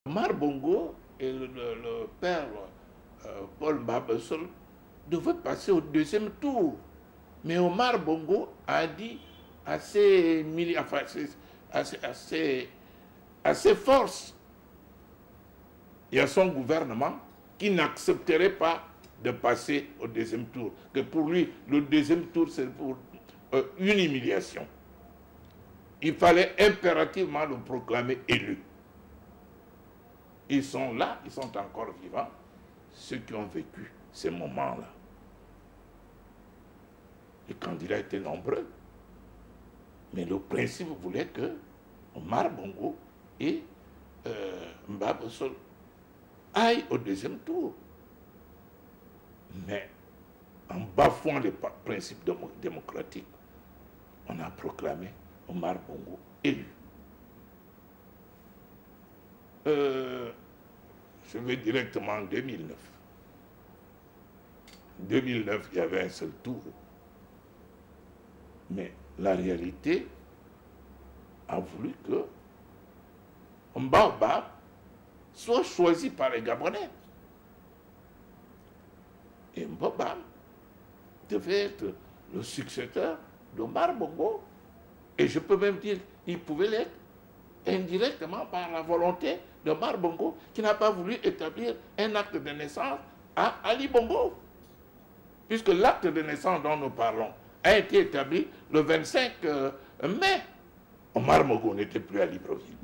Omar Bongo et le père Paul Mbabesol devaient passer au deuxième tour. Mais Omar Bongo a dit à ses forces et à son gouvernement qu'il n'accepterait pas de passer au deuxième tour. Que pour lui, le deuxième tour, c'est pour une humiliation. Il fallait impérativement le proclamer élu. Ils sont là, ils sont encore vivants, ceux qui ont vécu ces moments-là. Les candidats étaient nombreux, mais le principe voulait que Omar Bongo et Mbabesol aillent au deuxième tour. Mais en bafouant les principes démocratiques, on a proclamé Omar Bongo élu. Je vais directement en 2009. En 2009, il y avait un seul tour. Mais la réalité a voulu que Mbaba soit choisi par les Gabonais. Et Mbaba devait être le successeur d'Omar Bongo. Et je peux même dire qu'il pouvait l'être indirectement par la volonté d'Omar Bongo, qui n'a pas voulu établir un acte de naissance à Ali Bongo. Puisque l'acte de naissance dont nous parlons a été établi le 25 mai. Omar Bongo n'était plus à Libreville.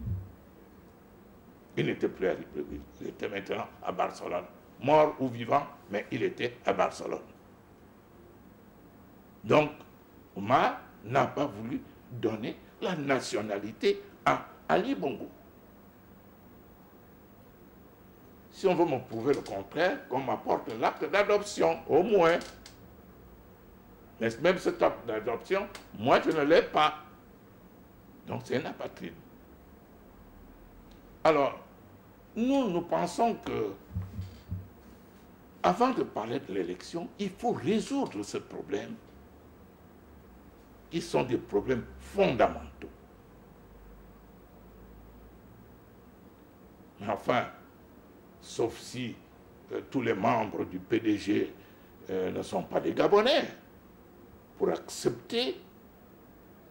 Il n'était plus à Libreville. Il était maintenant à Barcelone. Mort ou vivant, mais il était à Barcelone. Donc, Omar n'a pas voulu donner la nationalité à Ali Bongo. Si on veut me prouver le contraire, qu'on m'apporte l'acte d'adoption, au moins. Mais même cet acte d'adoption, moi je ne l'ai pas. Donc c'est une apatride. Alors, nous pensons que, avant de parler de l'élection, il faut résoudre ce problème, qui sont des problèmes fondamentaux. Mais enfin, sauf si tous les membres du PDG ne sont pas des Gabonais, pour accepter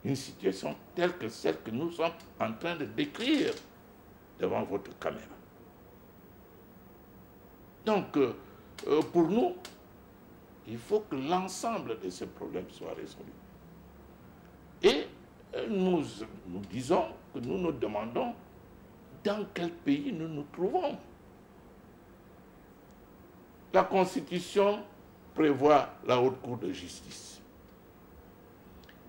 une situation telle que celle que nous sommes en train de décrire devant votre caméra. Donc, pour nous, il faut que l'ensemble de ces problèmes soit résolu. Et nous disons que nous nous demandons dans quel pays nous nous trouvons. La Constitution prévoit la Haute Cour de justice.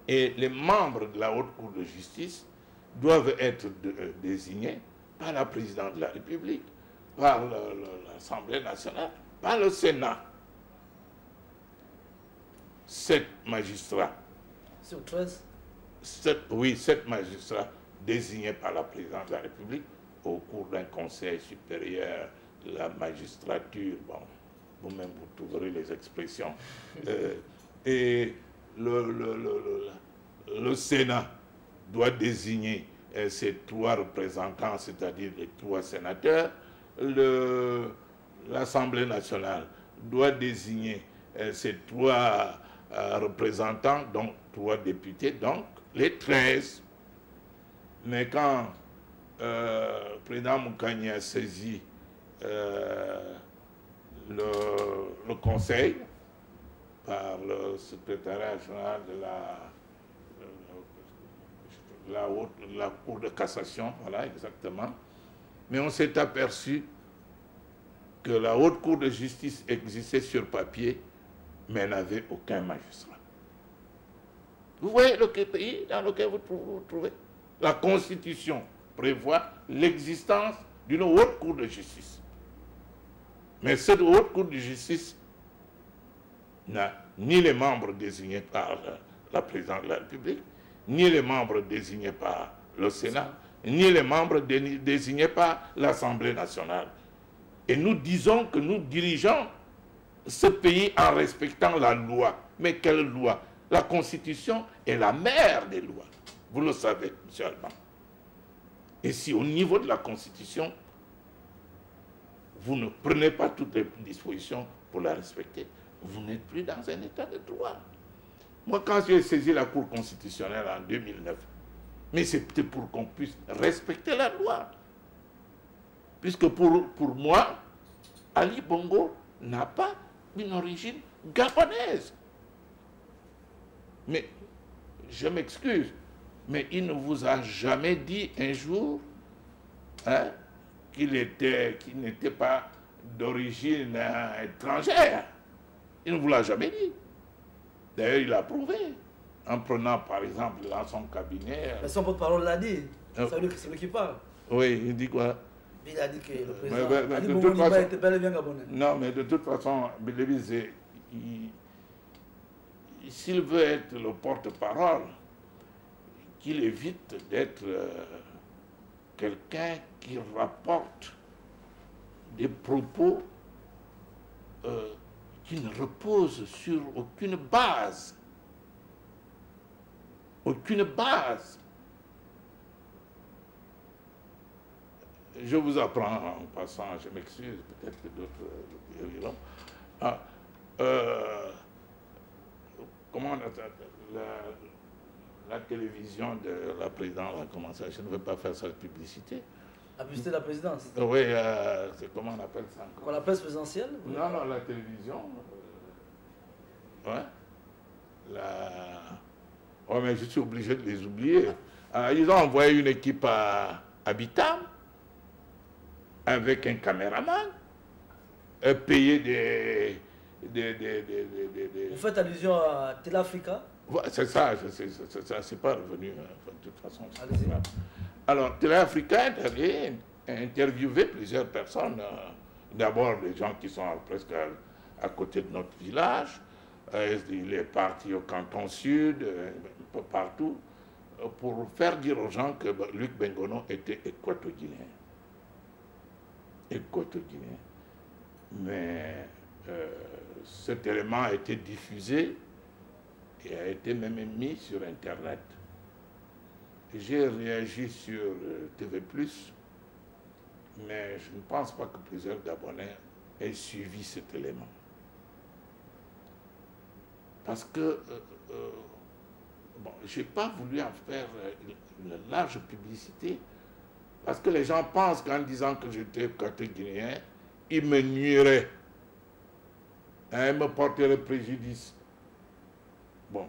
Et les membres de la Haute Cour de justice doivent être désignés par la présidente de la République, par l'Assemblée nationale, par le Sénat. 7 magistrats. Sur 13 ? 7 magistrats désignés par la présidente de la République au cours d'un conseil supérieur de la magistrature. Bon, vous-même, vous trouverez les expressions. Et le Sénat doit désigner ses 3 représentants, c'est-à-dire les 3 sénateurs. L'Assemblée nationale doit désigner ses 3 représentants, donc 3 députés, donc les 13. Mais quand le président Moukani a saisi le Conseil par le secrétariat général de la Cour de cassation, voilà exactement, mais on s'est aperçu que la Haute Cour de justice existait sur papier, mais n'avait aucun magistrat. Vous voyez le pays dans lequel vous vous trouvez? La Constitution prévoit l'existence d'une Haute Cour de justice. Mais cette Haute Cour de justice n'a ni les membres désignés par la présidente de la République, ni les membres désignés par le Sénat, ni les membres désignés par l'Assemblée nationale. Et nous disons que nous dirigeons ce pays en respectant la loi. Mais quelle loi? La Constitution est la mère des lois. Vous le savez, M. Alban. Et si au niveau de la Constitution, vous ne prenez pas toutes les dispositions pour la respecter, vous n'êtes plus dans un état de droit. Moi, quand j'ai saisi la Cour constitutionnelle en 2009, mais c'était pour qu'on puisse respecter la loi. Puisque pour moi, Ali Bongo n'a pas une origine gabonaise. Mais, je m'excuse, mais il ne vous a jamais dit un jour hein, qu'il n'était pas d'origine étrangère. Il ne vous l'a jamais dit. D'ailleurs, il a prouvé, en prenant par exemple dans son cabinet... Mais son porte-parole l'a dit, c'est lui qui parle. Oui, il dit quoi? Il a dit que le président Ali Bongo Ondimba était bel et bien gabonais. Non, mais de toute façon, s'il veut être le porte-parole, qu'il évite d'être quelqu'un qui rapporte des propos qui ne reposent sur aucune base. Aucune base. Je vous apprends en passant, je m'excuse, peut-être que d'autres diront. Comment on appelle la télévision de la présidente a commencé, je ne veux pas faire sa publicité. La publicité de la présidence? Oui, c'est comment on appelle ça encore? La presse présidentielle? Non, non, la télévision. Oh, mais je suis obligé de les oublier. Ils ont envoyé une équipe à Habitam avec un caméraman, payé des... Vous faites allusion à Téléafrica? C'est ça, c'est pas revenu, de toute façon. Alors, Téléafrica est allé interviewer plusieurs personnes. D'abord, les gens qui sont presque à côté de notre village. Il est parti au canton sud, un peu partout, pour faire dire aux gens que Luc Bengono était équato-guinéen. Équato-guinéen. Mais cet élément a été diffusé et a été même mis sur Internet. J'ai réagi sur TV+, mais je ne pense pas que plusieurs Gabonais aient suivi cet élément. Parce que bon, je n'ai pas voulu en faire une large publicité, parce que les gens pensent qu'en disant que j'étais équato-guinéen, ils me nuiraient, ils me porteraient préjudice. Bon,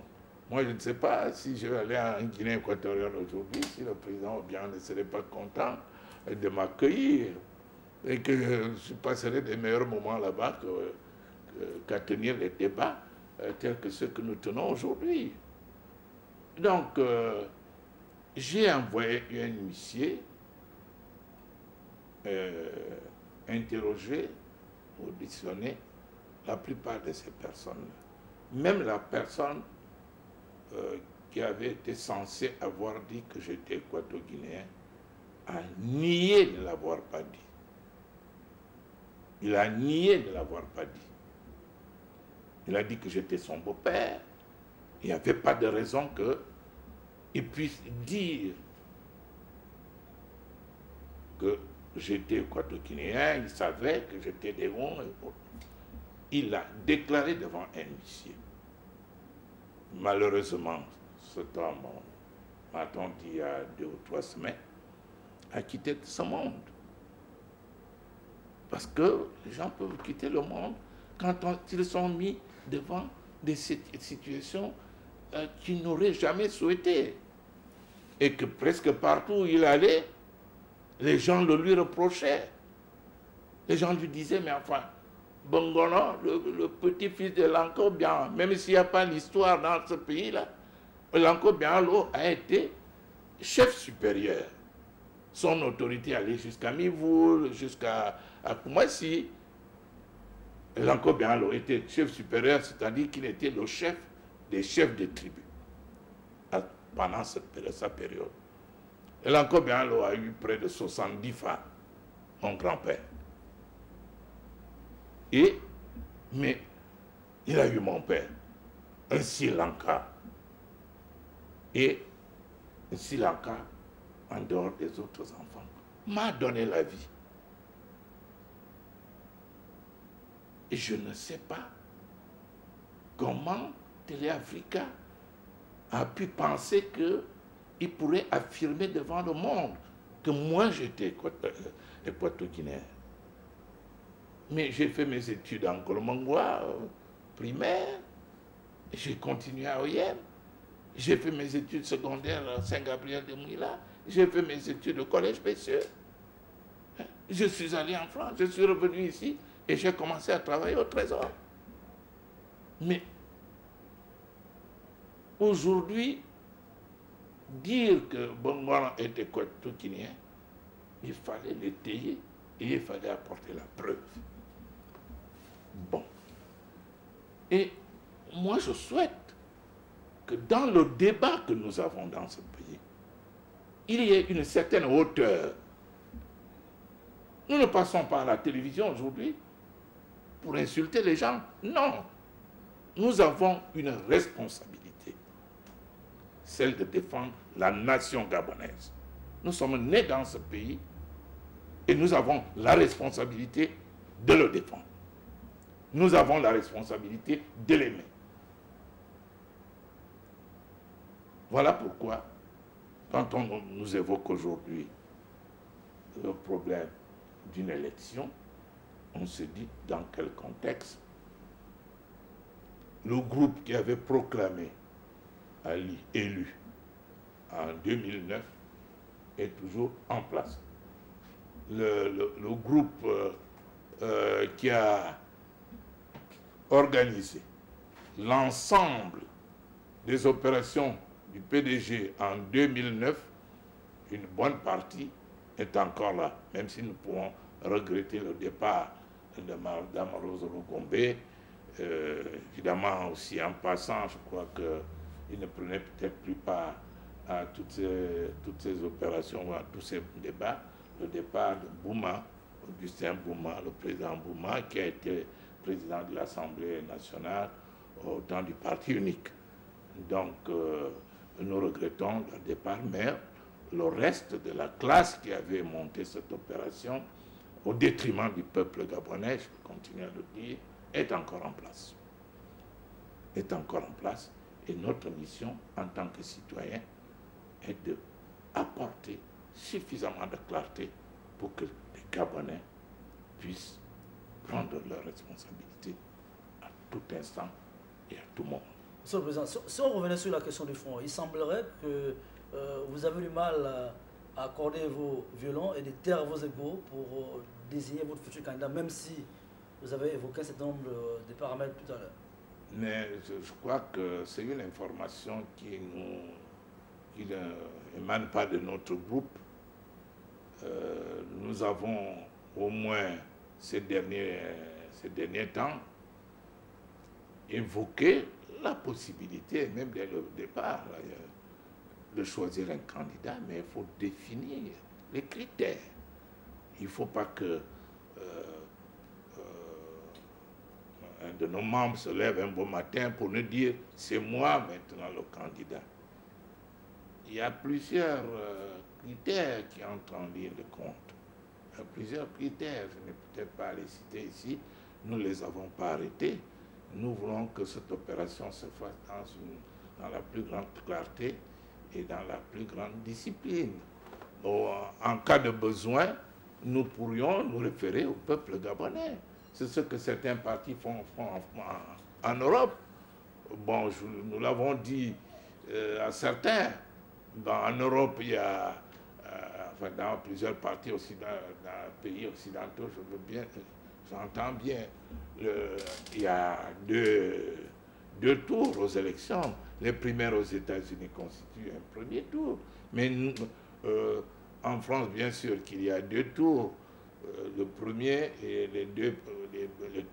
moi je ne sais pas si je vais aller en Guinée équatoriale aujourd'hui, si le président Obiang ne serait pas content de m'accueillir et que je passerai des meilleurs moments là-bas qu'à tenir les débats tels que ceux que nous tenons aujourd'hui. Donc, j'ai envoyé un huissier interroger, auditionner la plupart de ces personnes. Même la personne qui avait été censée avoir dit que j'étais équato-guinéen a nié de ne l'avoir pas dit. Il a nié de ne l'avoir pas dit. Il a dit que j'étais son beau-père. Il n'y avait pas de raison qu'il puisse dire que j'étais équato-guinéen, il savait que j'étais des bons. Il l'a déclaré devant un huissier. Malheureusement, cet homme, m'a-t-on dit il y a 2 ou 3 semaines, a quitté ce monde. Parce que les gens peuvent quitter le monde quand ils sont mis devant des situations qu'ils n'auraient jamais souhaité. Et que presque partout où il allait, les gens le lui reprochaient. Les gens lui disaient, mais enfin, Bongono, le petit-fils de Lanko Bian, même s'il n'y a pas l'histoire dans ce pays-là, Lanko Bian a été chef supérieur. Son autorité allait jusqu'à Mivoul, jusqu'à Koumassi. Lanko Bian était chef supérieur, c'est-à-dire qu'il était le chef des chefs des tribus pendant sa période. Lanko Bian a eu près de 70 femmes, mon grand-père. Mais il a eu mon père, un Sri Lanka. Et un Sri Lanka, en dehors des autres enfants, m'a donné la vie. Et je ne sais pas comment Télé Africa a pu penser qu'il pourrait affirmer devant le monde que moi j'étais équato-guinéen. Mais j'ai fait mes études en Kolomangwa, primaire, j'ai continué à OIM, j'ai fait mes études secondaires à Saint-Gabriel de Mouila, j'ai fait mes études au collège Bessieux. Je suis allé en France, je suis revenu ici et j'ai commencé à travailler au Trésor. Mais aujourd'hui, dire que Bongolan était équato-guinéen, il fallait l'étayer et il fallait apporter la preuve. Bon. Et moi, je souhaite que dans le débat que nous avons dans ce pays, il y ait une certaine hauteur. Nous ne passons pas à la télévision aujourd'hui pour insulter les gens. Non. Nous avons une responsabilité, celle de défendre la nation gabonaise. Nous sommes nés dans ce pays et nous avons la responsabilité de le défendre. Nous avons la responsabilité de l'aimer. Voilà pourquoi, quand on nous évoque aujourd'hui le problème d'une élection, on se dit dans quel contexte le groupe qui avait proclamé Ali élu en 2009 est toujours en place. Le groupe qui a organisé l'ensemble des opérations du PDG en 2009, une bonne partie est encore là, même si nous pouvons regretter le départ de Mme Rose Rugombe. Évidemment aussi en passant, je crois qu'il ne prenait peut-être plus part à toutes ces opérations, à tous ces débats. Le départ de Bouma, Augustin Bouma, le président Bouma, qui a été président de l'Assemblée nationale au temps du parti unique. Donc nous regrettons le départ, mais le reste de la classe qui avait monté cette opération, au détriment du peuple gabonais, je continue à le dire, est encore en place. Est encore en place. Et notre mission en tant que citoyen est d'apporter suffisamment de clarté pour que les Gabonais puissent prendre leurs responsabilités à tout instant et à tout moment. Monsieur le Président, si on revenait sur la question du fond, il semblerait que vous avez du mal à accorder vos violons et de taire vos égos pour désigner votre futur candidat, même si vous avez évoqué un certain nombre de paramètres tout à l'heure. Mais je crois que c'est une information qui n'émane pas de notre groupe. Nous avons au moins ces derniers temps évoqué la possibilité, même dès le départ, de choisir un candidat, mais il faut définir les critères. Il ne faut pas que un de nos membres se lève un beau matin pour nous dire « c'est moi maintenant le candidat ». Il y a plusieurs critères qui entrent en ligne de compte. Il y a plusieurs critères, je n'ai peut-être pas à les citer ici, nous ne les avons pas arrêtés. Nous voulons que cette opération se fasse dans la plus grande clarté et dans la plus grande discipline. En cas de besoin, nous pourrions nous référer au peuple gabonais. C'est ce que certains partis font en Europe. Bon, nous l'avons dit à certains. En Europe, il y a, enfin, dans plusieurs partis aussi, dans les pays occidentaux, j'entends bien, il y a deux tours aux élections. Les primaires aux États-Unis constituent un premier tour. Mais en France, bien sûr qu'il y a deux tours. Le premier et les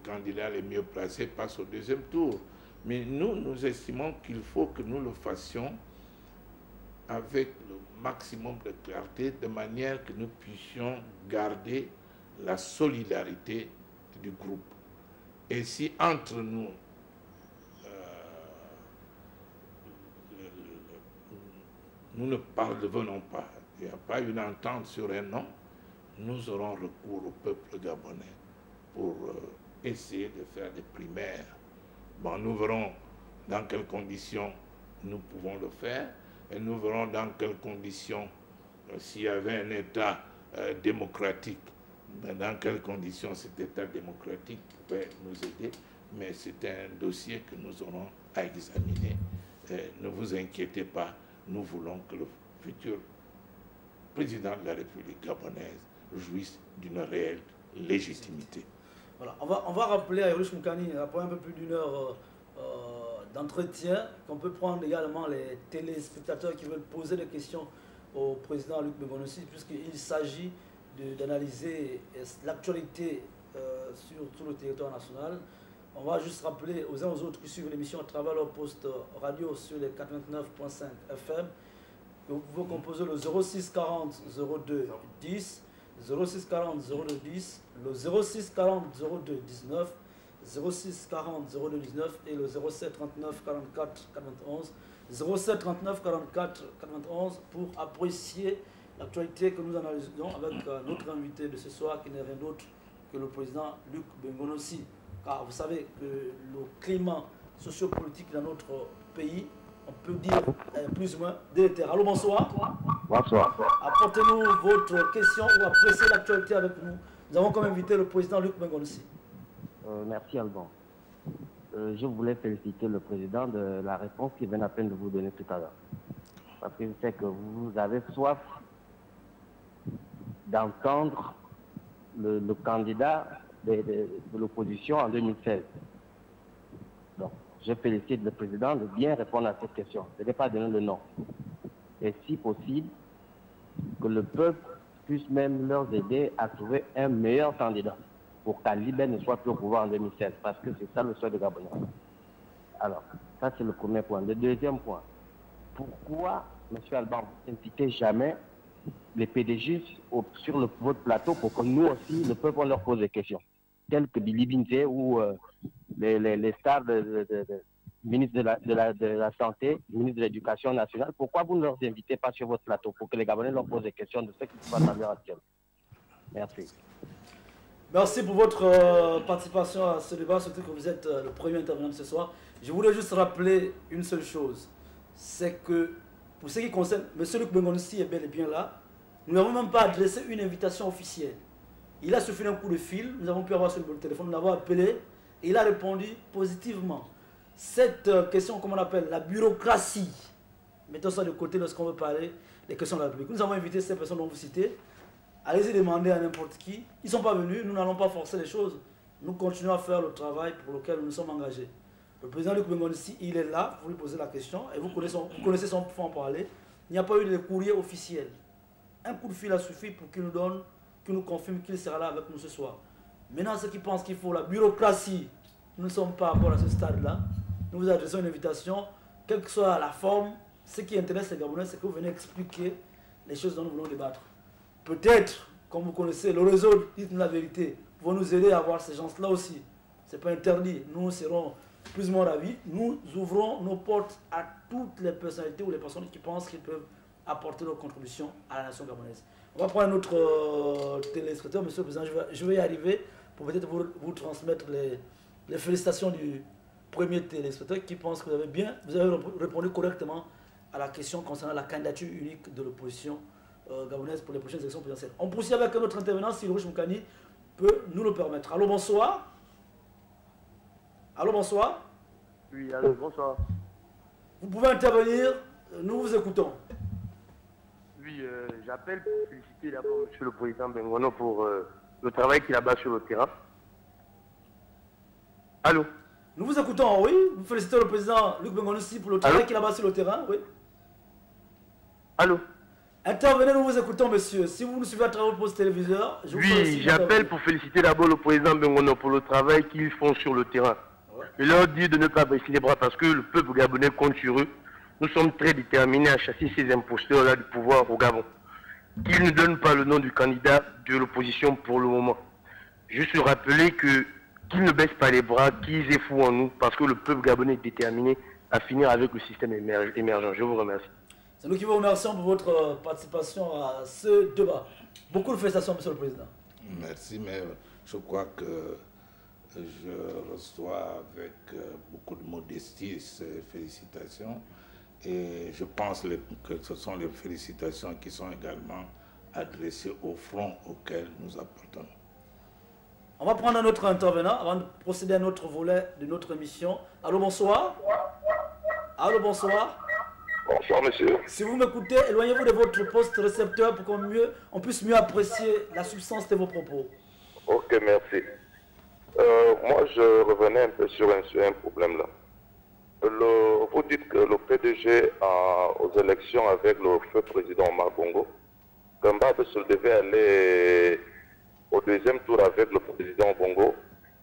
candidats les mieux placés passent au deuxième tour. Mais nous estimons qu'il faut que nous le fassions avec le maximum de clarté, de manière que nous puissions garder la solidarité du groupe. Et si entre nous, nous ne parvenons pas, il n'y a pas une entente sur un nom, nous aurons recours au peuple gabonais pour essayer de faire des primaires. Bon, nous verrons dans quelles conditions nous pouvons le faire et nous verrons dans quelles conditions, s'il y avait un État démocratique, dans quelles conditions cet État démocratique pouvait nous aider. Mais c'est un dossier que nous aurons à examiner. Ne vous inquiétez pas, nous voulons que le futur président de la République gabonaise jouisse d'une réelle légitimité. Voilà. On va rappeler à Yorush Moukani, après un peu plus d'une heure d'entretien, qu'on peut prendre également les téléspectateurs qui veulent poser des questions au président Luc Bengonossi, puisqu'il s'agit d'analyser l'actualité sur tout le territoire national. On va juste rappeler aux uns aux autres qui suivent l'émission à travers leur poste radio sur les 89.5 FM que vous pouvez composer le 06 40 02 10, 06 40 02 10, le 06 40 02 19, 06 40 02 19 et le 07 39 44 91, 07 39 44 91 pour apprécier l'actualité que nous analysons avec notre invité de ce soir qui n'est rien d'autre que le président Luc Bengonossi. Car vous savez que le climat sociopolitique dans notre pays, on peut dire plus ou moins délétère. Allô, bonsoir. Bonsoir. Apportez-nous votre question ou appréciez l'actualité avec nous. Nous avons comme invité le président Luc Bengonossi. Merci Alban. Je voulais féliciter le président de la réponse qu'il vient à peine de vous donner tout à l'heure. Parce que je sais que vous avez soif d'entendre le candidat de l'opposition en 2016. Donc, je félicite le président de bien répondre à cette question. Je n'ai pas donné le nom. Et si possible, que le peuple puisse même leur aider à trouver un meilleur candidat pour qu'Alibert ne soit plus au pouvoir en 2016. Parce que c'est ça le souhait de Gabonais. Alors, ça c'est le premier point. Le deuxième point, pourquoi, M. Alban, vous n'invitez jamais les PDG sur votre plateau pour que nous aussi, le peuple, on leur pose des questions tels que Billy Binté ou les stars ministre de la Santé, ministre de l'Éducation nationale. Pourquoi vous ne leur invitez pas sur votre plateau pour que les Gabonais leur posent des questions de ce qui se passe à l'heure actuelle? Merci. Merci pour votre participation à ce débat, surtout que vous êtes le premier intervenant de ce soir. Je voulais juste rappeler une seule chose, c'est que pour ce qui concerne M. Luc Bengonossi est bel et bien là, nous n'avons même pas adressé une invitation officielle. Il a suffi d'un coup de fil, nous avons pu avoir sur le téléphone, nous l'avons appelé et il a répondu positivement. Cette question, comme on appelle, la bureaucratie, mettons ça de côté lorsqu'on veut parler des questions de la République. Nous avons invité ces personnes dont vous citez, allez-y demander à n'importe qui. Ils ne sont pas venus, nous n'allons pas forcer les choses. Nous continuons à faire le travail pour lequel nous nous sommes engagés. Le président Luc Bengonossi, il est là, vous lui posez la question et vous connaissez son fond parler. Il n'y a pas eu de courrier officiel. Un coup de fil a suffi pour qu'il nous donne, qu'il nous confirme qu'il sera là avec nous ce soir. Maintenant, ceux qui pensent qu'il faut la bureaucratie, nous ne sommes pas encore à ce stade-là. Nous vous adressons une invitation, quelle que soit la forme. Ce qui intéresse les Gabonais, c'est que vous venez expliquer les choses dont nous voulons débattre. Peut-être, comme vous connaissez, le réseau, dites-nous la vérité, vont nous aider à voir ces gens-là aussi. Ce n'est pas interdit. Nous serons plus ou moins ravis. Nous ouvrons nos portes à toutes les personnalités ou les personnes qui pensent qu'ils peuvent apporter leur contribution à la nation gabonaise. On va prendre un autre téléspectateur, monsieur le président. Je vais y arriver pour peut-être vous transmettre les félicitations du premier téléspectateur qui pense que vous avez répondu correctement à la question concernant la candidature unique de l'opposition gabonaise pour les prochaines élections présidentielles. On poursuit avec notre intervenant, si Louis Moukani peut nous le permettre. Allô, bonsoir. Allô, bonsoir. Oui, allô, bonsoir. Vous pouvez intervenir, nous vous écoutons. Oui, j'appelle pour féliciter d'abord M. le Président Bengono pour le travail qu'il a bas sur le terrain. Allô? Nous vous écoutons, oui. Vous félicitez le président Luc Bengonossi pour le travail qu'il a bas sur le terrain, oui. Allô? Intervenez, nous vous écoutons, monsieur. Si vous nous suivez à travers le poste téléviseur, je vous Oui, j'appelle pour féliciter d'abord le président Bengono pour le travail qu'ils font sur le terrain. Ouais. Je leur dis de ne pas baisser les bras parce que le peuple gabonais compte sur eux. Nous sommes très déterminés à chasser ces imposteurs-là du pouvoir au Gabon. Qu'ils ne donnent pas le nom du candidat de l'opposition pour le moment. Juste rappeler qu'ils ne baissent pas les bras, qu'ils aient foi en nous, parce que le peuple gabonais est déterminé à finir avec le système émergent. Je vous remercie. C'est nous qui vous remercions pour votre participation à ce débat. Beaucoup de félicitations, monsieur le président. Merci, mais je crois que je reçois avec beaucoup de modestie ces félicitations et je pense que ce sont les félicitations qui sont également adressées au front auquel nous appartenons. On va prendre un autre intervenant avant de procéder à notre volet de notre émission. Allô, bonsoir. Allô, bonsoir. Bonsoir, monsieur. Si vous m'écoutez, éloignez-vous de votre poste récepteur pour qu'on puisse mieux apprécier la substance de vos propos. Ok, merci. Moi, je revenais un peu sur un problème là. Vous dites que le PDG aux élections avec le feu président Omar Bongo, Mbabe se devait aller au deuxième tour avec le président Bongo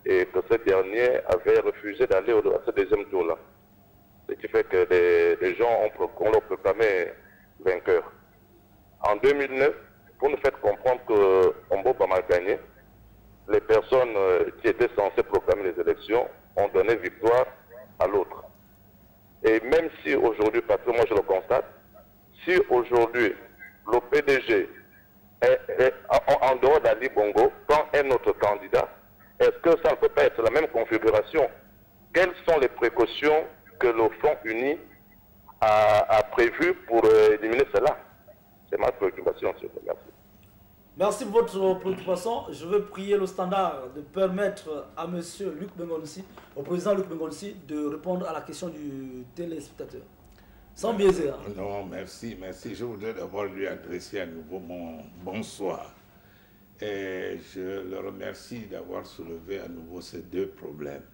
et que ce dernier avait refusé d'aller à ce deuxième tour-là. Ce qui fait que les gens ont leur proclamé vainqueur. En 2009, vous nous faites comprendre que Ombo Bama a gagné. Les personnes qui étaient censées proclamer les élections ont donné victoire à l'autre. Et même si aujourd'hui, parce que moi je le constate, si aujourd'hui le PDG est en dehors d'Ali Bongo, quand un autre candidat, est-ce que ça ne peut pas être la même configuration? Quelles sont les précautions que le Front Uni a prévues pour éliminer cela? C'est ma préoccupation, s'il vous plaît. Merci. Merci pour votre préoccupation. Je veux prier le standard de permettre à M. Luc Bengonsi, au président Luc Bengonsi, de répondre à la question du téléspectateur. Sans biaiser. Hein. Non, merci, merci. Je voudrais d'abord lui adresser à nouveau mon bonsoir. Et je le remercie d'avoir soulevé à nouveau ces deux problèmes.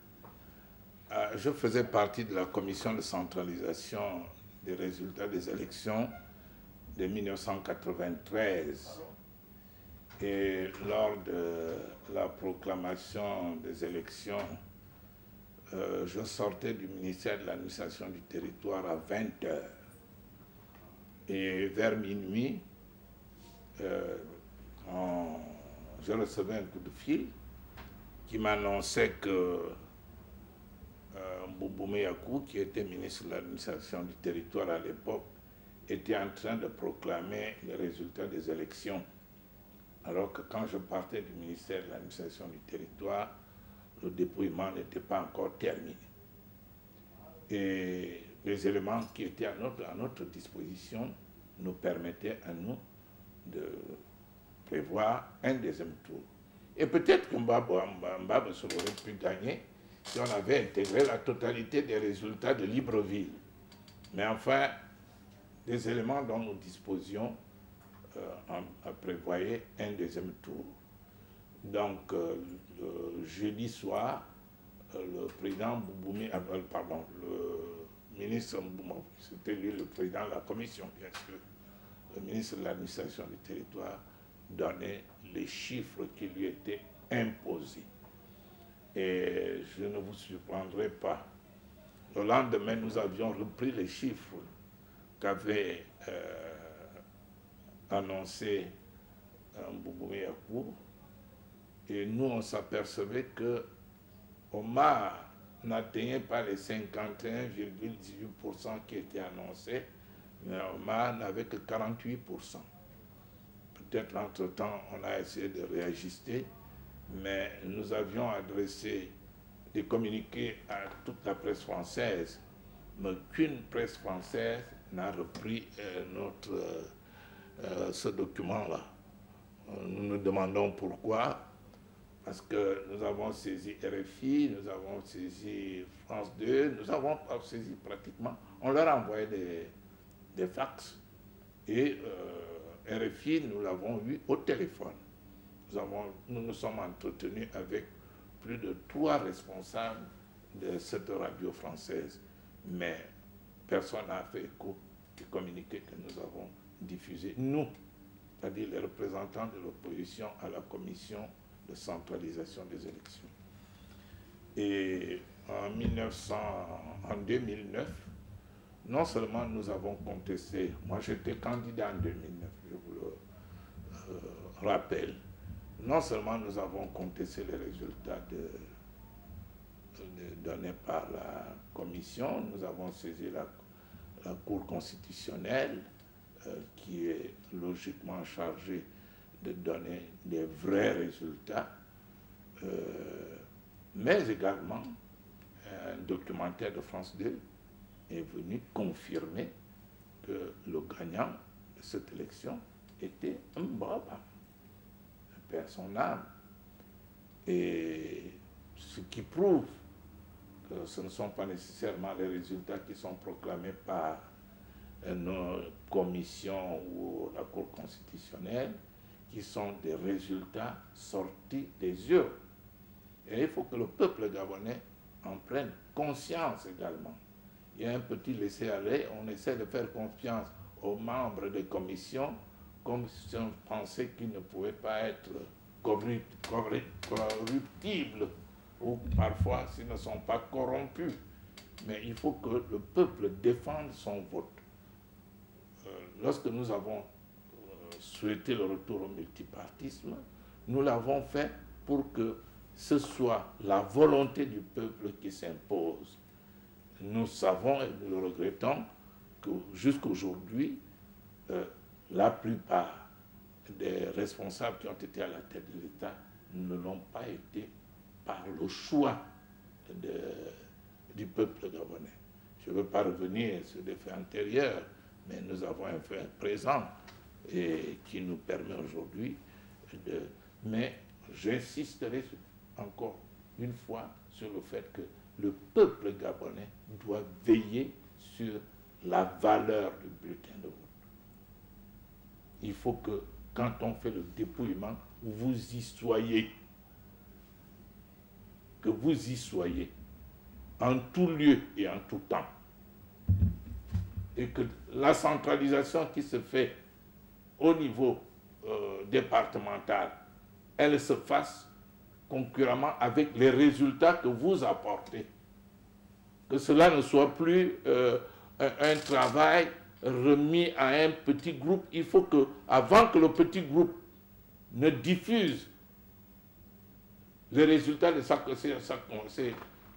Je faisais partie de la commission de centralisation des résultats des élections de 1993. Et lors de la proclamation des élections, je sortais du ministère de l'administration du territoire à 20h. Et vers minuit, je recevais un coup de fil qui m'annonçait que Mbouboumé Yakou, qui était ministre de l'administration du territoire à l'époque, était en train de proclamer les résultats des élections. Alors que quand je partais du ministère de l'administration du territoire, le dépouillement n'était pas encore terminé. Et les éléments qui étaient à notre disposition nous permettaient à nous de prévoir un deuxième tour. Et peut-être que Mbabe se aurait pu gagner si on avait intégré la totalité des résultats de Libreville. Mais enfin, des éléments dont nous disposions prévoyait un deuxième tour. Donc, le jeudi soir, le président Mbouboumé, pardon, le ministre Mbouboumé, c'était lui le président de la commission, bien sûr, le ministre de l'administration du territoire, donnait les chiffres qui lui étaient imposés. Et je ne vous surprendrai pas. Le lendemain, nous avions repris les chiffres qu'avait annoncé Mbouboumé Yakou, et nous on s'apercevait que Omar n'atteignait pas les 51,18% qui étaient annoncés, mais Omar n'avait que 48%. Peut-être entre-temps on a essayé de réajuster, mais nous avions adressé des communiqués à toute la presse française, mais qu'une presse française n'a repris ce document-là. Nous nous demandons pourquoi, parce que nous avons saisi RFI, nous avons saisi France 2, nous avons saisi pratiquement, on leur a envoyé des fax, et RFI, nous l'avons eu au téléphone. Nous nous sommes entretenus avec plus de 3 responsables de cette radio française, mais personne n'a fait écho du communiqué que nous avons diffusé, nous, c'est-à-dire les représentants de l'opposition à la commission de centralisation des élections. Et en 2009, non seulement nous avons contesté, moi j'étais candidat en 2009, je vous le rappelle, non seulement nous avons contesté les résultats donnés par la commission, nous avons saisi la Cour constitutionnelle, qui est logiquement chargée de donner des vrais résultats, Mais également, un documentaire de France 2 est venu confirmer que le gagnant de cette élection était un brave homme, un père son âme. Et ce qui prouve que ce ne sont pas nécessairement les résultats qui sont proclamés par nos commissions ou la Cour constitutionnelle, qui sont des résultats sortis des urnes. Et il faut que le peuple gabonais en prenne conscience également. Il y a un petit laisser-aller, on essaie de faire confiance aux membres des commissions comme si on pensait qu'ils ne pouvaient pas être corruptibles ou parfois s'ils ne sont pas corrompus. Mais il faut que le peuple défende son vote. Lorsque nous avons souhaité le retour au multipartisme, nous l'avons fait pour que ce soit la volonté du peuple qui s'impose. Nous savons et nous le regrettons que jusqu'aujourd'hui, la plupart des responsables qui ont été à la tête de l'État ne l'ont pas été par le choix du peuple gabonais. Je ne veux pas revenir sur des faits antérieurs, mais nous avons un fait présent et qui nous permet aujourd'hui de... Mais j'insisterai encore une fois sur le fait que le peuple gabonais doit veiller sur la valeur du bulletin de vote. Il faut que, quand on fait le dépouillement, vous y soyez. Que vous y soyez, en tout lieu et en tout temps. Et que la centralisation qui se fait au niveau départemental, elle se fasse concurremment avec les résultats que vous apportez. Que cela ne soit plus un travail remis à un petit groupe. Il faut que, avant que le petit groupe ne diffuse les résultats de sa conseil,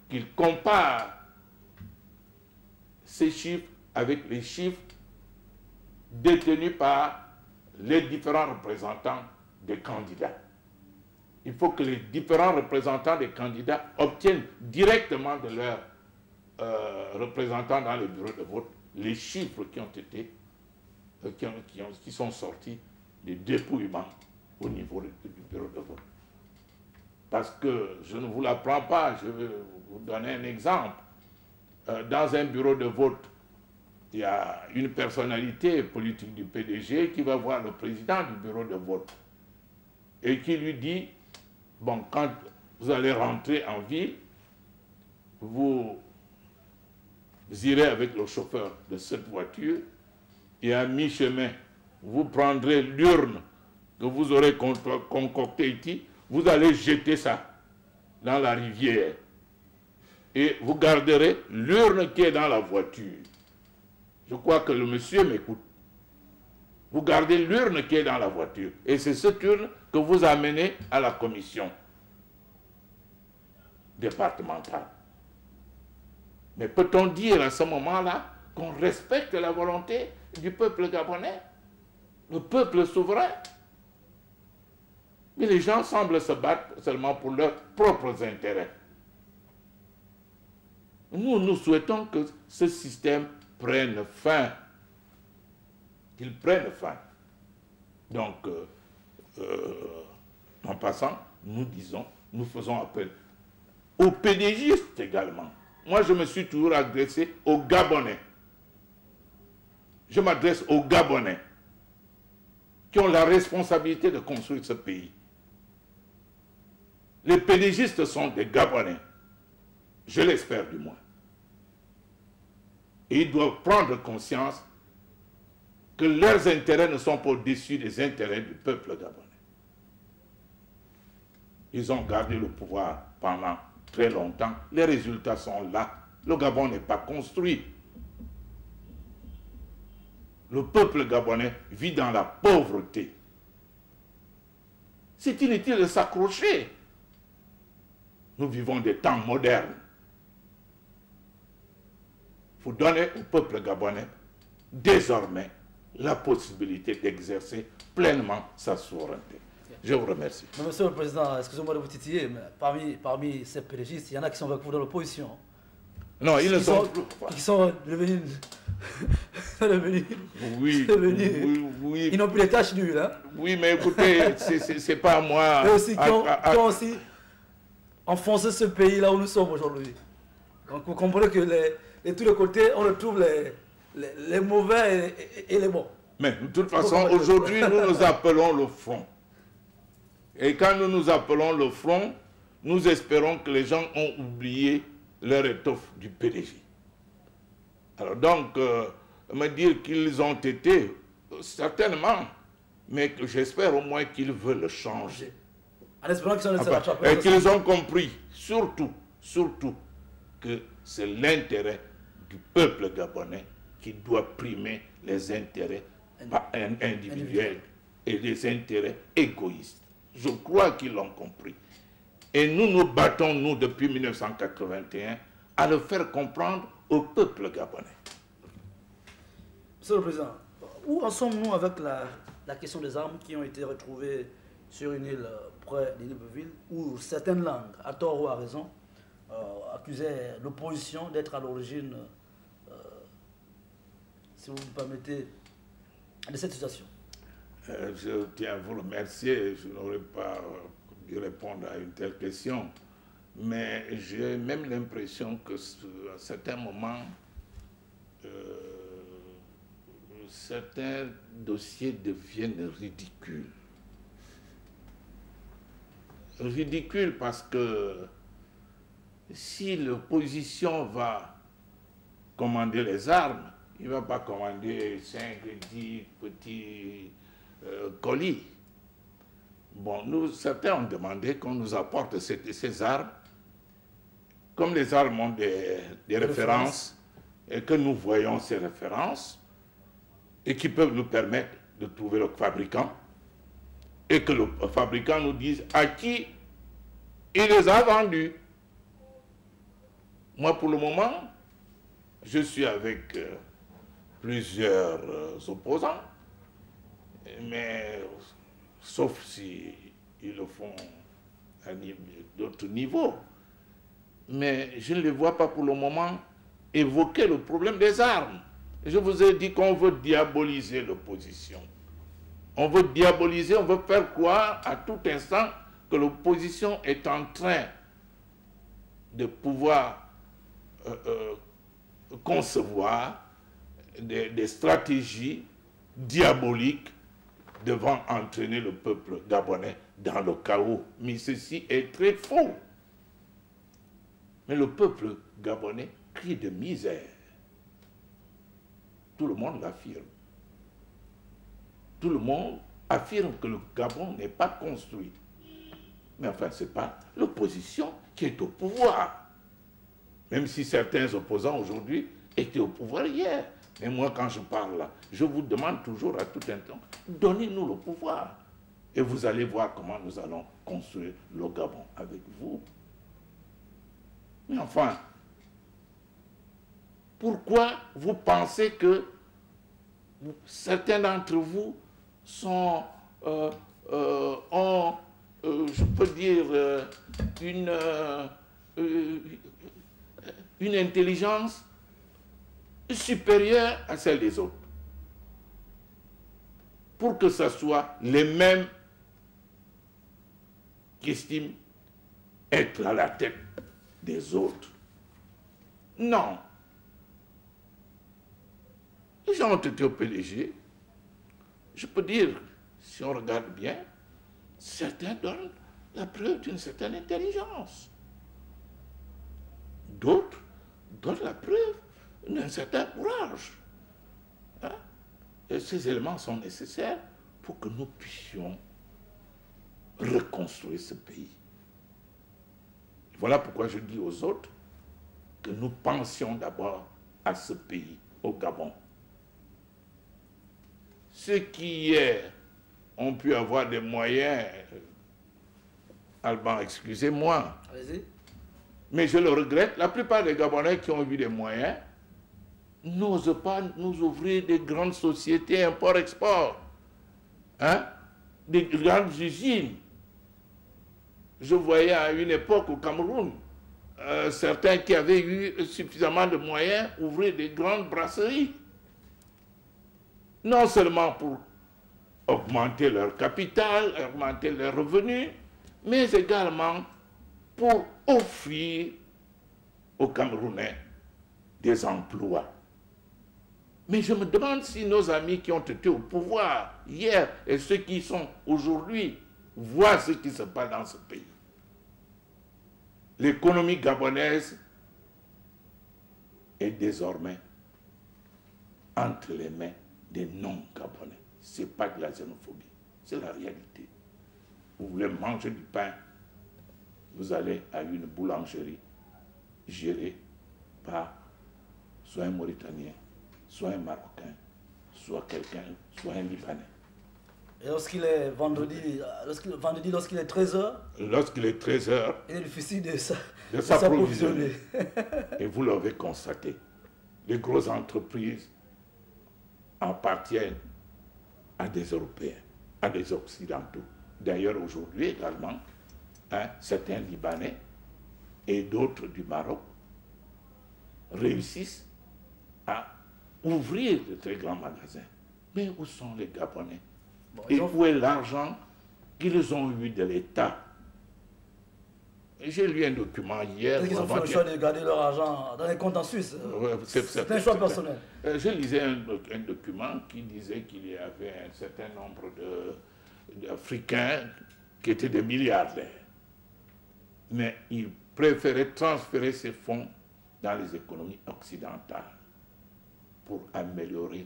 qu'il compare ces chiffres avec les chiffres détenus par les différents représentants des candidats. Il faut que les différents représentants des candidats obtiennent directement de leurs représentants dans les bureaux de vote les chiffres qui ont été, qui sont sortis des dépouillements au niveau du bureau de vote. Parce que je ne vous l'apprends pas, je vais vous donner un exemple. Dans un bureau de vote, il y a une personnalité politique du PDG qui va voir le président du bureau de vote et qui lui dit, bon, quand vous allez rentrer en ville, vous irez avec le chauffeur de cette voiture et à mi-chemin, vous prendrez l'urne que vous aurez concoctée ici, vous allez jeter ça dans la rivière et vous garderez l'urne qui est dans la voiture. Je crois que le monsieur m'écoute. Vous gardez l'urne qui est dans la voiture et c'est cette urne que vous amenez à la commission départementale. Mais peut-on dire à ce moment-là qu'on respecte la volonté du peuple gabonais, le peuple souverain? Mais les gens semblent se battre seulement pour leurs propres intérêts. Nous souhaitons que ce système prenne fin. Qu'il prenne fin. Donc, en passant, nous faisons appel aux pédégistes également. Moi, je me suis toujours adressé aux Gabonais. Je m'adresse aux Gabonais qui ont la responsabilité de construire ce pays. Les pédégistes sont des Gabonais. Je l'espère du moins. Et ils doivent prendre conscience que leurs intérêts ne sont pas au-dessus des intérêts du peuple gabonais. Ils ont gardé le pouvoir pendant très longtemps. Les résultats sont là. Le Gabon n'est pas construit. Le peuple gabonais vit dans la pauvreté. C'est inutile de s'accrocher. Nous vivons des temps modernes. Il faut donner au peuple gabonais désormais la possibilité d'exercer pleinement sa souveraineté. Je vous remercie. Mais Monsieur le Président, excusez-moi de vous titiller, mais parmi ces pérégistes, il y en a qui sont avec vous dans l'opposition. Non, ils ne sont plus. Qui sont devenus... Oui, oui. Ils n'ont plus les tâches nues, hein. Oui, mais écoutez, c'est pas à moi. Et aussi, qui ont aussi enfoncé ce pays là où nous sommes aujourd'hui. Donc vous comprenez que de tous les côtés, on retrouve les mauvais et les bons. Mais de toute façon, aujourd'hui, nous nous appelons le front. Et quand nous nous appelons le front, nous espérons que les gens ont oublié leur étoffe du PDG. Alors donc, me dire qu'ils ont été, certainement, mais j'espère au moins qu'ils veulent le changer. En espérant qu'ils sont et qu'ils ont compris, surtout, que c'est l'intérêt du peuple gabonais qui doit primer les intérêts individuels et les intérêts égoïstes. Je crois qu'ils l'ont compris. Et nous nous battons, nous, depuis 1981, à le faire comprendre au peuple gabonais. Monsieur le Président, où en sommes-nous avec la question des armes qui ont été retrouvées sur une île près de Libreville, où certaines langues, à tort ou à raison, accusaient l'opposition d'être à l'origine, si vous me permettez, de cette situation? Je tiens à vous remercier. Je n'aurais pas dû répondre à une telle question. Mais j'ai même l'impression que à certains moments, certains dossiers deviennent ridicules. Ridicules parce que si l'opposition va commander les armes, il ne va pas commander 5, 10 petits colis. Bon, certains ont demandé qu'on nous apporte ces armes. Comme les armes ont des références et que nous voyons ces références et qui peuvent nous permettre de trouver le fabricant et que le fabricant nous dise à qui il les a vendus. Moi, pour le moment, je suis avec plusieurs opposants, mais sauf si ils le font à d'autres niveaux. Mais je ne les vois pas pour le moment évoquer le problème des armes. Je vous ai dit qu'on veut diaboliser l'opposition. On veut diaboliser, on veut faire croire à tout instant que l'opposition est en train de pouvoir concevoir des stratégies diaboliques devant entraîner le peuple gabonais dans le chaos. Mais ceci est très faux. Mais le peuple gabonais crie de misère. Tout le monde l'affirme. Tout le monde affirme que le Gabon n'est pas construit. Mais enfin, ce n'est pas l'opposition qui est au pouvoir. Même si certains opposants aujourd'hui étaient au pouvoir hier. Mais moi, quand je parle là, je vous demande toujours à tout instant, donnez-nous le pouvoir. Et vous allez voir comment nous allons construire le Gabon avec vous. Mais enfin, pourquoi vous pensez que certains d'entre vous sont, ont, je peux dire, une intelligence supérieure à celle des autres? Pour que ce soit les mêmes qui estiment être à la tête des autres. Non. Les gens ont été au PDG. Je peux dire, si on regarde bien, certains donnent la preuve d'une certaine intelligence. D'autres donnent la preuve d'un certain courage. Hein? Et ces éléments sont nécessaires pour que nous puissions reconstruire ce pays. Voilà pourquoi je dis aux autres que nous pensions d'abord à ce pays, au Gabon. Ceux qui hier ont pu avoir des moyens, Alban, excusez-moi, mais je le regrette, la plupart des Gabonais qui ont eu des moyens n'osent pas nous ouvrir des grandes sociétés import-export. Hein? des grandes usines. Je voyais à une époque au Cameroun, certains qui avaient eu suffisamment de moyens ouvrir des grandes brasseries. Non seulement pour augmenter leur capital, augmenter leurs revenus, mais également pour offrir aux Camerounais des emplois. Mais je me demande si nos amis qui ont été au pouvoir hier et ceux qui sont aujourd'hui voient ce qui se passe dans ce pays. L'économie gabonaise est désormais entre les mains des non-gabonais. Ce n'est pas de la xénophobie, c'est la réalité. Vous voulez manger du pain, vous allez à une boulangerie gérée par soit un Mauritanien, soit un Marocain, soit quelqu'un, soit un Libanais. Et lorsqu'il est vendredi, lorsqu'il est 13h, lorsqu'il est 13h, il est difficile de s'approvisionner. Et vous l'avez constaté, les grosses entreprises appartiennent à des Européens, à des Occidentaux. D'ailleurs, aujourd'hui également, certains Libanais et d'autres du Maroc réussissent à ouvrir de très grands magasins. Mais où sont les Gabonais? Et où est l'argent qu'ils ont eu de l'État? J'ai lu un document hier. Ils ont fait le choix de garder leur argent dans les comptes en Suisse. C'est un choix personnel. Je lisais un document qui disait qu'il y avait un certain nombre d'Africains qui étaient des milliardaires. Mais ils préféraient transférer ces fonds dans les économies occidentales pour améliorer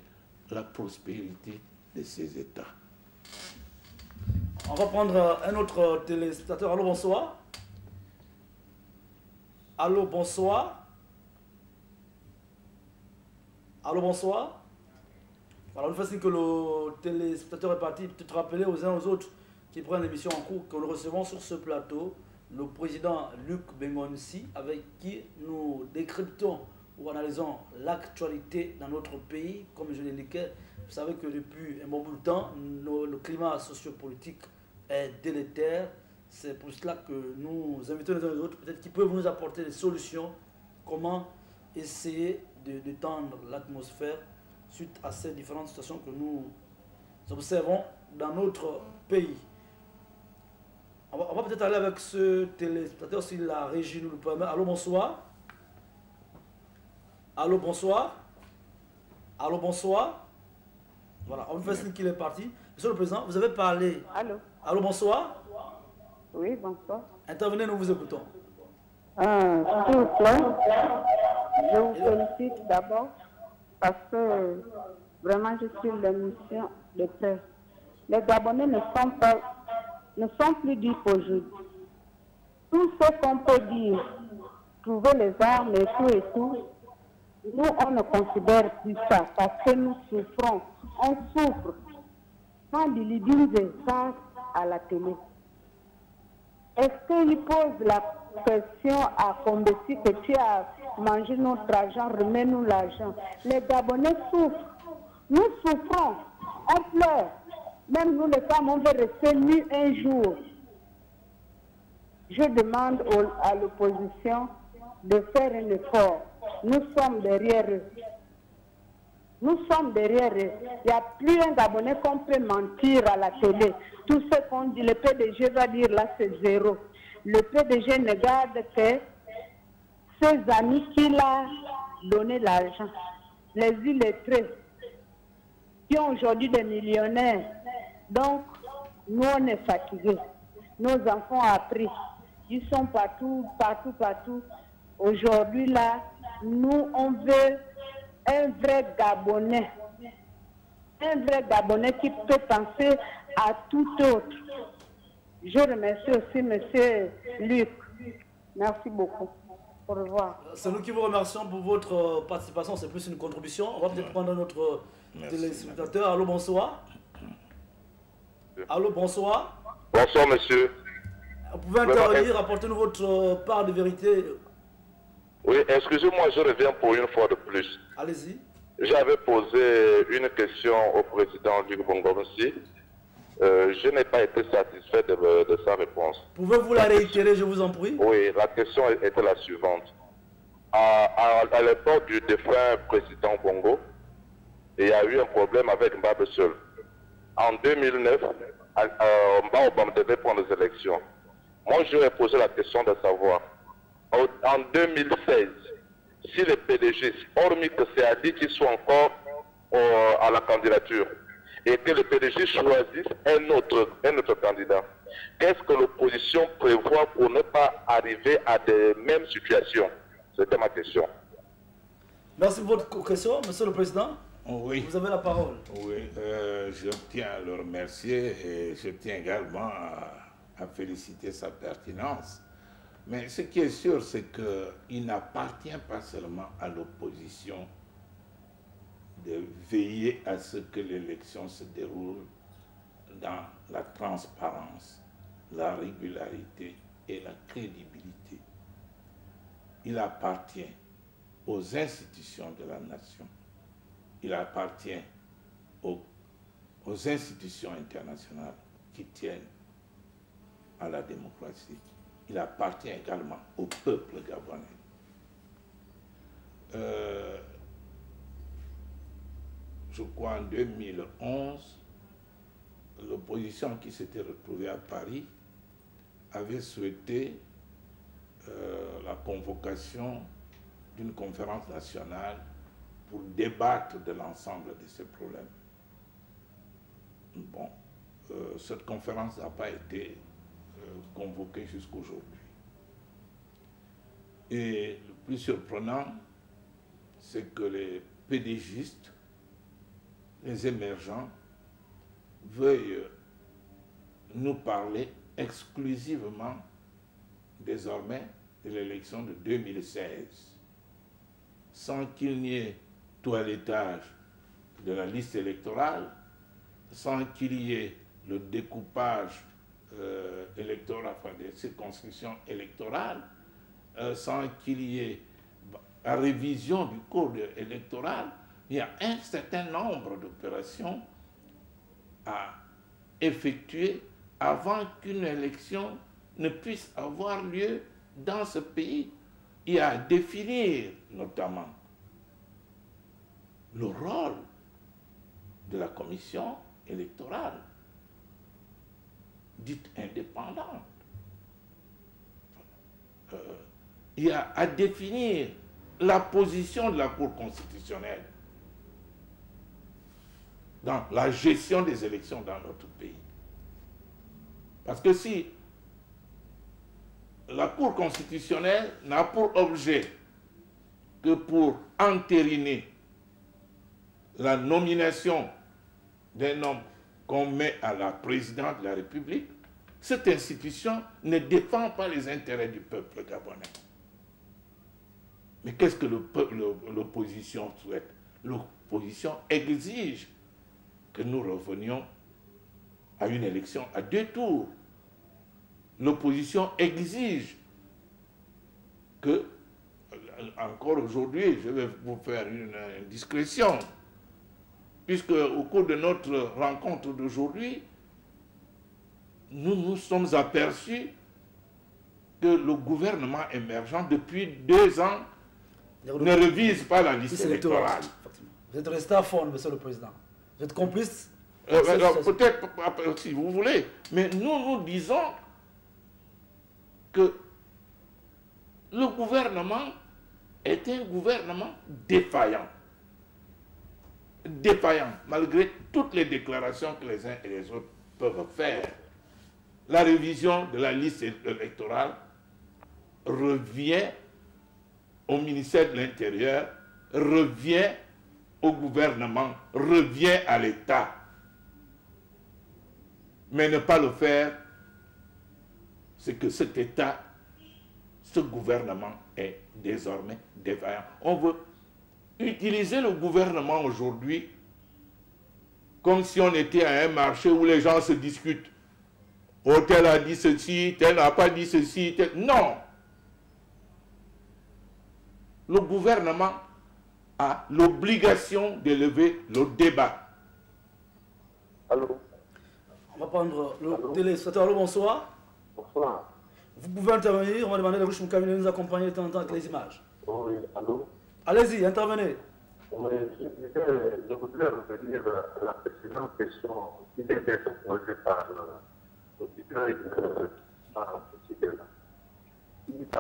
la prospérité de ces États. On va prendre un autre téléspectateur. Allô, bonsoir. Allô, bonsoir. Allô, bonsoir. Voilà, une fois que le téléspectateur est parti, peut-être rappeler aux uns aux autres qui prennent l'émission en cours que nous recevons sur ce plateau le président Luc Bengonsi, avec qui nous décryptons ou analysons l'actualité dans notre pays. Comme je l'indiquais, vous savez que depuis un bon bout de temps, le climat sociopolitique est délétère. C'est pour cela que nous invitons les uns les autres, peut-être qu'ils peuvent nous apporter des solutions, comment essayer de détendre l'atmosphère suite à ces différentes situations que nous observons dans notre pays. On va peut-être aller avec ce téléspectateur si la régie nous le permet. Allô, bonsoir. Allô, bonsoir. Allô, bonsoir. Voilà, on me fait signe qu'il est parti. Monsieur le Président, vous avez parlé. Allô. Allô, bonsoir. Oui, bonsoir. Intervenez, nous vous écoutons. S'il vous plaît, je vous félicite d'abord parce que vraiment je suis l'émission de paix. Les Gabonais ne sont plus dits aujourd'hui. Tout ce qu'on peut dire, trouver les armes et tout, nous on ne considère plus ça parce que nous souffrons. On souffre quand ils disent ça à la télé. Est-ce qu'il pose la question à Combessi que tu as mangé notre argent, remets-nous l'argent? Les Gabonais souffrent. Nous souffrons. On pleure. Même nous les femmes, on veut rester nus un jour. Je demande à l'opposition de faire un effort. Nous sommes derrière eux. Nous sommes derrière eux. Il n'y a plus un Gabonais qu'on peut mentir à la télé. Tout ce qu'on dit, le PDG va dire là, c'est zéro. Le PDG ne garde que ses amis qu'il a donné l'argent. Les illettrés, qui ont aujourd'hui des millionnaires. Donc, nous, on est fatigués. Nos enfants ont appris. Ils sont partout. Aujourd'hui, là, nous, on veut un vrai Gabonais. Un vrai Gabonais qui peut penser à tout autre. Je remercie aussi M. Luc. Merci beaucoup. Au revoir. C'est nous qui vous remercions pour votre participation. C'est plus une contribution. On va peut-être prendre notre téléspectateur. Allô, bonsoir. Allô, bonsoir. Bonsoir, monsieur. Vous pouvez intervenir, apportez-nous votre part de vérité. Oui, excusez-moi, je reviens pour une fois de plus. Allez-y. J'avais posé une question au président Luc Bengonsi je n'ai pas été satisfait de sa réponse. Pouvez-vous la réitérer, je vous en prie? Oui, la question était la suivante. À l'époque du défunt président Bongo, il y a eu un problème avec Mbabe Seul. En 2009, Mbabe devait prendre les élections. Moi, je vais poser la question de savoir, en 2016, si les PDG, hormis que c'est à dire qu'ils sont encore à la candidature, et que le PDG choisisse un autre candidat, qu'est-ce que l'opposition prévoit pour ne pas arriver à des mêmes situations? C'était ma question. Merci pour votre question, Monsieur le Président. Oui. Vous avez la parole. Oui, je tiens à le remercier et je tiens également à féliciter sa pertinence. Mais ce qui est sûr, c'est qu'il n'appartient pas seulement à l'opposition de veiller à ce que l'élection se déroule dans la transparence, la régularité et la crédibilité. Il appartient aux institutions de la nation. Il appartient aux institutions internationales qui tiennent à la démocratie. Il appartient également au peuple gabonais. Je crois en 2011, l'opposition qui s'était retrouvée à Paris avait souhaité la convocation d'une conférence nationale pour débattre de l'ensemble de ces problèmes. Bon, cette conférence n'a pas été convoquée jusqu'aujourd'hui. Et le plus surprenant, c'est que les PDGistes, les émergents, veuillent nous parler exclusivement désormais de l'élection de 2016, sans qu'il n'y ait toilettage de la liste électorale, sans qu'il y ait le découpage électoral, enfin des circonscriptions électorales, sans qu'il y ait la révision du code électoral. Il y a un certain nombre d'opérations à effectuer avant qu'une élection ne puisse avoir lieu dans ce pays. Il y a à définir notamment le rôle de la commission électorale, dite indépendante. Il y a à définir la position de la Cour constitutionnelle dans la gestion des élections dans notre pays. Parce que si la Cour constitutionnelle n'a pour objet que pour entériner la nomination d'un homme qu'on met à la présidence de la République, cette institution ne défend pas les intérêts du peuple gabonais. Mais qu'est-ce que l'opposition souhaite? L'opposition exige que nous revenions à une élection à 2 tours. L'opposition exige que, encore aujourd'hui, je vais vous faire une discrétion, puisque au cours de notre rencontre d'aujourd'hui, nous nous sommes aperçus que le gouvernement émergent, depuis 2 ans, ne révise pas la liste électorale. Vous êtes resté à fond, Monsieur le Président. Vous êtes complice? Peut-être si vous voulez, mais nous disons que le gouvernement est un gouvernement défaillant. Défaillant, malgré toutes les déclarations que les uns et les autres peuvent faire. La révision de la liste électorale revient au ministère de l'Intérieur, revient au gouvernement, revient à l'État. Mais ne pas le faire, c'est que cet État, ce gouvernement est désormais défaillant. On veut utiliser le gouvernement aujourd'hui comme si on était à un marché où les gens se discutent. Oh, tel a dit ceci, tel n'a pas dit ceci, tel... Non! Le gouvernement a l'obligation d'élever le débat. Allô? On va prendre le téléspectateur. Allô, bonsoir. Bonsoir. Vous pouvez intervenir. On va demander à Rouch Moukami de nous accompagner de temps en temps avec les images. Oui, allô. Allez-y, intervenez. Oui, je voudrais revenir à la précédente question qui vient d'être posée par l'auditeur de la société. Il est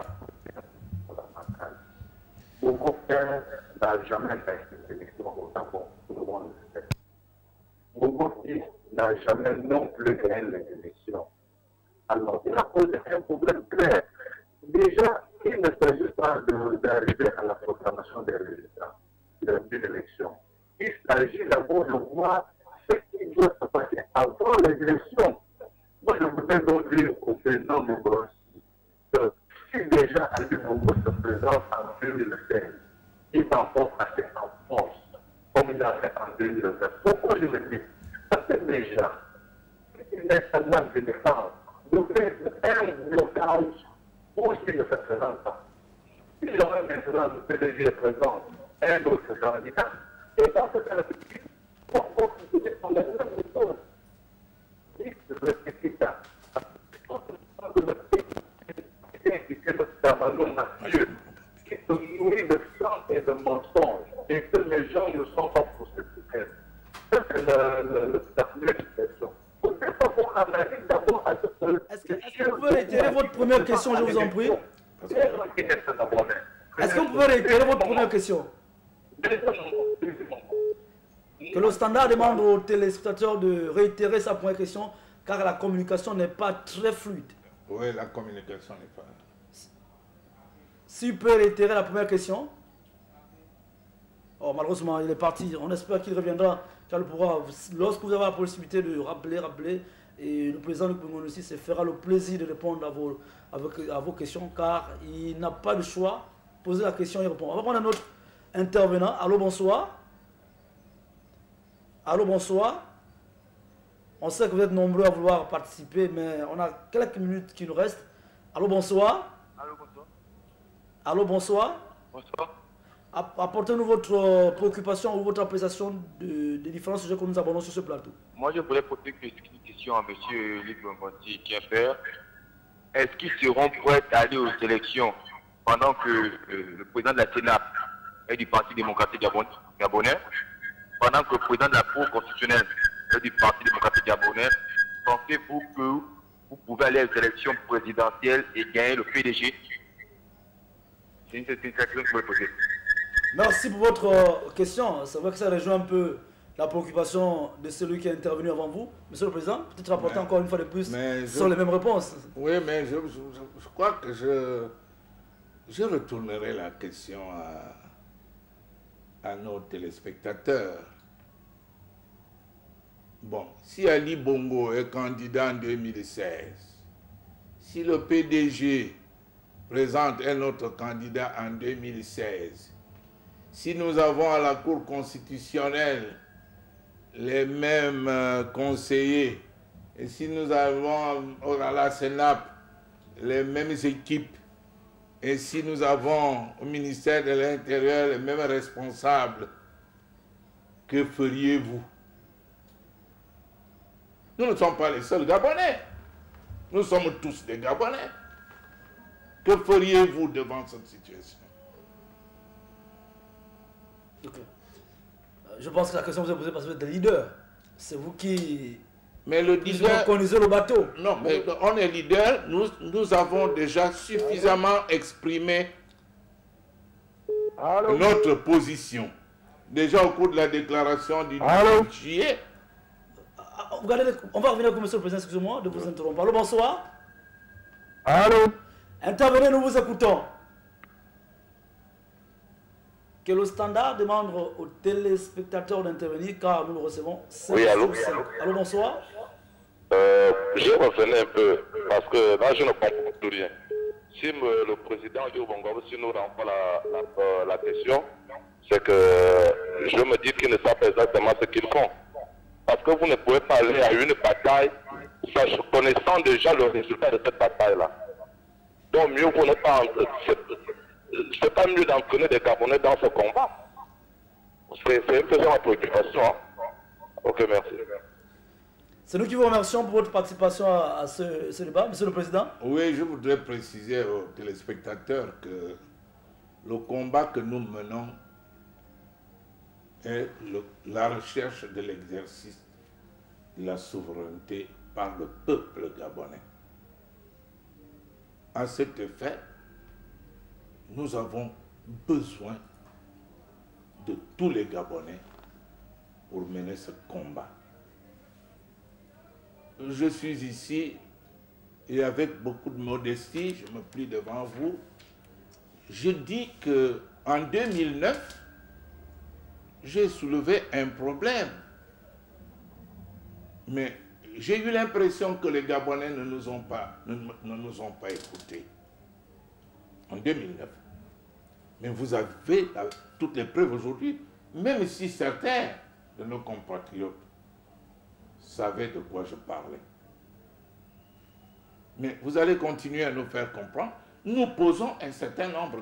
beaucoup père n'a jamais fait une élection au Gabon, tout le monde le sait. Beaucoup fils n'a jamais non plus gagné les élections. Alors, il a posé un problème clair. Déjà, il ne s'agit pas d'arriver à la proclamation des résultats d'une élection. Il s'agit d'abord de voir ce qui doit se passer avant les élections. Moi, je voudrais donc dire au président Mongossi que si déjà Ali Bongo se présente en 2016, il va encore passer en force, comme il a fait en 2020. Pourquoi je le dis? Parce que déjà, il est seulement de défense. Nous faisons un blocage pour qu'il ne se présente pas. Si j'aurais maintenant le PDG présent, un autre candidat, et dans ce cas-là, pourquoi on est dans la même méthode? Il se répète ça. Mathieu, qui se nourrit de sang et de mensonges, et que les gens ne sont pas pour ce système. Ça, c'est la première question. Est-ce que vous pouvez réitérer votre première question, je vous en prie? Est-ce que vous pouvez réitérer votre première question? Que le standard demande aux téléspectateurs de réitérer sa première question, car la communication n'est pas très fluide. Oui, la communication n'est pas... S'il peut réitérer la première question. Oh, malheureusement, il est parti. On espère qu'il reviendra, car il pourra, lorsque vous avez la possibilité de rappeler, et le président du Congo aussi se fera le plaisir de répondre à vos questions, car il n'a pas de choix. Posez la question et répondre. On va prendre un autre intervenant. Allô, bonsoir. Allô, bonsoir. On sait que vous êtes nombreux à vouloir participer, mais on a quelques minutes qui nous restent. Allô, bonsoir. Allô, bonsoir. Allô, bonsoir. Bonsoir. Apportez-nous votre préoccupation ou votre appréciation des différents sujets que nous abordons sur ce plateau. Moi, je voulais poser une question à M. Luc Bongonti qui a fait. Est-ce qu'ils seront prêts à aller aux élections pendant que le président de la Sénat est du Parti démocratique gabonais, pendant que le président de la Cour constitutionnelle est du Parti démocratique gabonais? Pensez-vous que vous pouvez aller aux élections présidentielles et gagner le PDG? C'est une question que je voulais poser. Merci pour votre question. C'est vrai que ça rejoint un peu la préoccupation de celui qui est intervenu avant vous. Monsieur le Président, peut-être rapporter encore une fois de plus sur les mêmes réponses. Oui, mais je crois que je retournerai la question à nos téléspectateurs. Bon, si Ali Bongo est candidat en 2016, si le PDG présente un autre candidat en 2016, si nous avons à la Cour constitutionnelle les mêmes conseillers, et si nous avons à la Sénat les mêmes équipes, et si nous avons au ministère de l'Intérieur les mêmes responsables, que feriez-vous? Nous ne sommes pas les seuls Gabonais. Nous sommes tous des Gabonais. Que feriez-vous devant cette situation? Okay. Je pense que la question vous est posée parce que vous êtes le leader. C'est vous qui... Mais le leader... conduisez le bateau. Non, mais on est leader. Nous avons déjà suffisamment exprimé notre position. Déjà au cours de la déclaration du 18 juillet. Regardez, on va revenir avec monsieur le président, excusez-moi de vous interrompre. Allô, bonsoir. Allô. Intervenez, nous vous écoutons. Que le standard demande aux téléspectateurs d'intervenir car nous le recevons. Oui, allô. Allô, bonsoir. Je revenais un peu parce que là je ne comprends plus rien. Si le président Bongo nous renvoie la question, c'est que je me dis qu'ils ne savent pas exactement ce qu'ils font. Parce que vous ne pouvez pas aller à une bataille connaissant déjà le résultat de cette bataille-là. Donc mieux vous n'êtes pas c'est pas mieux d'entraîner des Gabonais dans ce combat. C'est un peu ma préoccupation. Hein. Ok, merci. C'est nous qui vous remercions pour votre participation à ce débat, Monsieur le Président. Oui, je voudrais préciser aux téléspectateurs que le combat que nous menons est la recherche de l'exercice de la souveraineté par le peuple gabonais. À cet effet, nous avons besoin de tous les Gabonais pour mener ce combat. Je suis ici et avec beaucoup de modestie, je me plie devant vous. Je dis qu'en 2009, j'ai soulevé un problème. Mais j'ai eu l'impression que les Gabonais ne nous ont pas écoutés. En 2009. Mais vous avez toutes les preuves aujourd'hui, même si certains de nos compatriotes savaient de quoi je parlais. Mais vous allez continuer à nous faire comprendre. Nous posons un certain nombre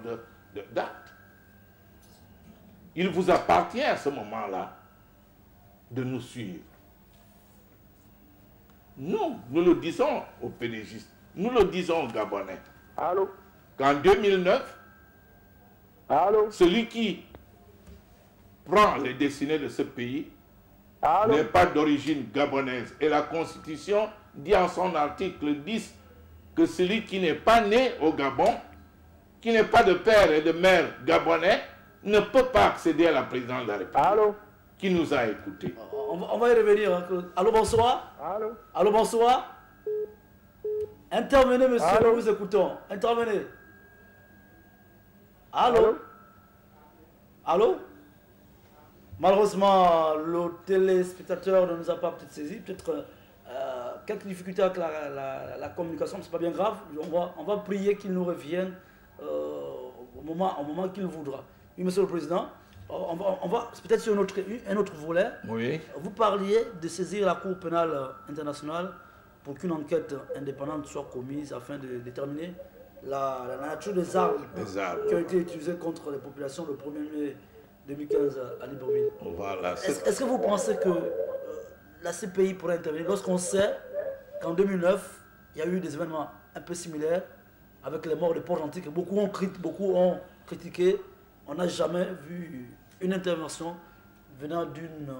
d'actes. Il vous appartient à ce moment-là de nous suivre. Nous le disons aux PDGistes, nous le disons aux Gabonais. Allô? Qu'en 2009, allô? Celui qui prend les destinées de ce pays n'est pas d'origine gabonaise. Et la Constitution dit en son article 10 que celui qui n'est pas né au Gabon, qui n'est pas de père et de mère gabonais, ne peut pas accéder à la présidence de la République. Allô? Qui nous a écoutés. On va y revenir. Allô, bonsoir. Allô? Allô, bonsoir. Intervenez, monsieur, allô? Nous vous écoutons. Intervenez. Allô? Allô? Malheureusement, le téléspectateur ne nous a pas peut-être saisi. Peut-être quelques difficultés avec la communication, mais ce n'est pas bien grave. On va prier qu'il nous revienne au moment qu'il voudra. Oui, monsieur le Président, on va peut-être sur un autre volet. Oui. Vous parliez de saisir la Cour pénale internationale pour qu'une enquête indépendante soit commise afin de déterminer la nature des armes qui ont été utilisées contre les populations le 1er mai 2015 à Libreville. Voilà. Est-ce que vous pensez que la CPI pourrait intervenir lorsqu'on sait qu'en 2009, il y a eu des événements un peu similaires avec les morts de Port-Gentil que beaucoup ont critiqué. On n'a jamais vu une intervention venant d'une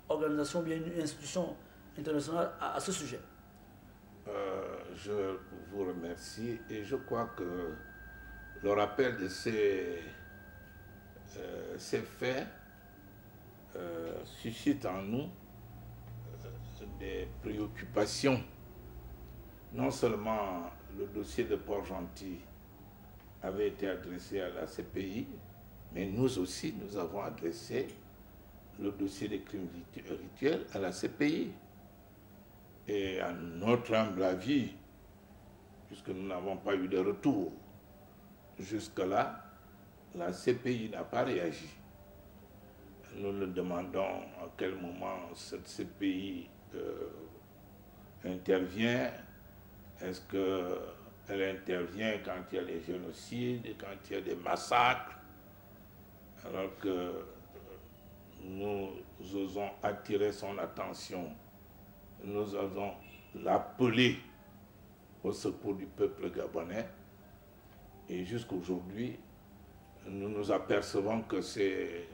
organisation, bien une institution internationale à ce sujet. Je vous remercie et je crois que le rappel de ces faits suscite en nous des préoccupations. Non seulement le dossier de Port-Gentil avait été adressé à la CPI, mais nous aussi, nous avons adressé le dossier des crimes rituels à la CPI. Et à notre humble avis, puisque nous n'avons pas eu de retour jusque-là, la CPI n'a pas réagi. Nous nous demandons à quel moment cette CPI intervient. Est-ce qu'elle intervient quand il y a les génocides, quand il y a des massacres, alors que nous osons attirer son attention, nous avons l'appelé au secours du peuple gabonais, et jusqu'aujourd'hui, nous nous apercevons que c'est